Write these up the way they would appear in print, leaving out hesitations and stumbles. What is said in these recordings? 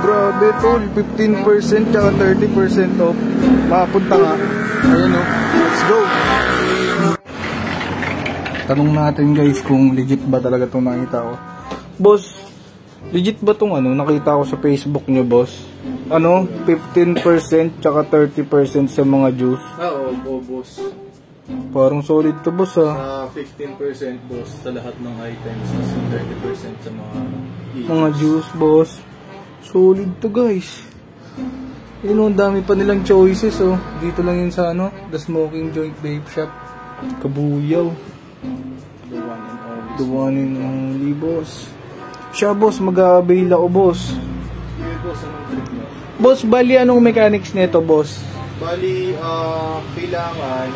Grabe tol, 15% tsaka 30% off. Makapunta nga. Ayan o, let's go. Tanong natin guys kung legit ba talaga itong nakita ko. Boss, legit ba itong nakita ko sa Facebook nyo boss? 15% tsaka 30% sa mga juice? Oo, boss. Parang solid to boss Sa 15% boss sa lahat ng items, 30% sa mga juice boss. Solid to guys. Yun, ang dami pa nilang choices Dito lang yun sa The Smoking Joint Vape Shop. Kabuyaw. The one and only boss. Siya boss, mag-avail ako boss. Boss, bali anong mechanics nito boss? Bali, kailangan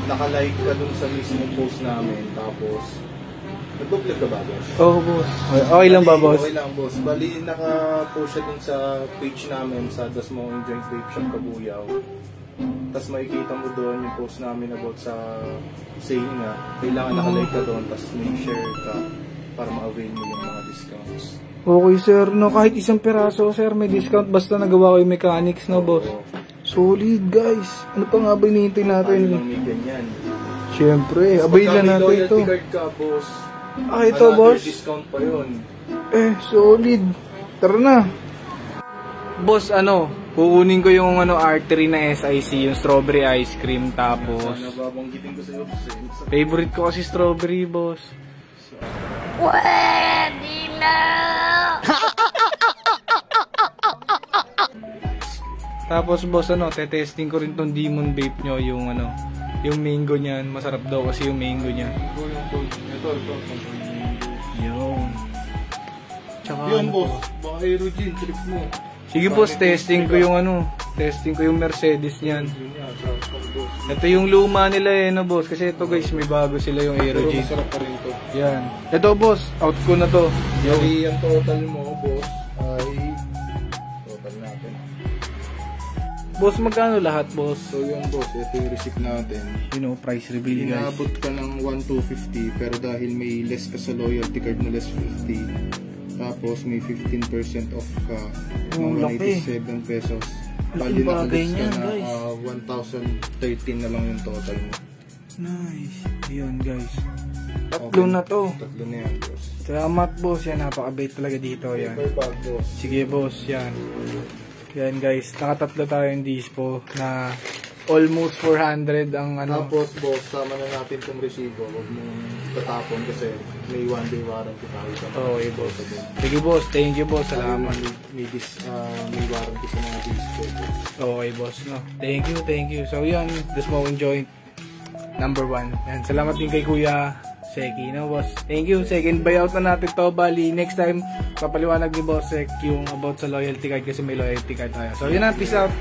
naka-like ka dun sa mismong post namin. Tapos nag-vlog ka ba boss? Oo boss. Okay lang ba boss? Okay lang boss. Bali, naka-post siya dun sa page namin sa The Smoking Joint Vape Shop Kabuyaw. Tapos makikita mo doon yung post namin about sa sale nga. Kailangan naka-like ka doon, tapos may share ka para ma-avail mo yung mga discounts. Okay sir, kahit isang peraso sir, may discount basta nagawa ko yung mechanics boss. Solid guys. Ano pa nga ba hinihintay natin? Ano lang may ganyan. Siyempre, avail na natin ito. Pagka may loyalty card ka boss, ito boss. Discount pa yun. Solid. Tara na. Boss, kukunin ko yung R3 na SIC, yung strawberry ice cream, tapos sana babanggitin ko sa iyo boss. Favorite ko kasi strawberry boss. Pwede na! Tapos boss, te-testing ko rin tong Demon Vape nyo, yung yung mango niyan. Masarap daw kasi yung mango niya. Ito. Yun. Tsaka Yun boss, baka aerogen, trip mo. Sige boss, testing ko yung Mercedes niyan. Ito yung luma nila boss. Kasi ito guys, may bago sila yung aerogen. Masarap pa rin to. Yan. Ito boss, out ko na to. Yung ang total mo boss ay total natin. Boss, magkano lahat boss? So yung boss, ito yung receipt natin. Price reveal guys. Inabot ka ng 1,250 pero dahil may less ka sa loyalty card na less 50. Tapos may 15% off ka ng 187 pesos. Bali na bagay ka niyan, na guys. 1,013 na lang yung total mo. Nice. Ayun guys. Tatlo na to. Tatlo na yan boss. Salamat boss. Yan, napaka-bait talaga dito. Yan. Paper bag boss. Sige boss, yan. Yan guys, nakatatlo tayo yung dispo na almost 400 ang Tapos boss, sama na natin itong resibo. Huwag mong tatapon kasi may 1-day warranty tayo sa Okay boss. Sige boss, thank you boss. Salamat. May warranty sa mga disco boss. Okay boss, Thank you. So yan, The Smoking Joint number 1. Yan, salamat din kay Kuya Seki, boss. Thank you. Second buyout na natin to. Bali, next time papaliwanag ni Boss Sek yung about sa loyalty card kasi may loyalty card tayo. So yun na, peace out.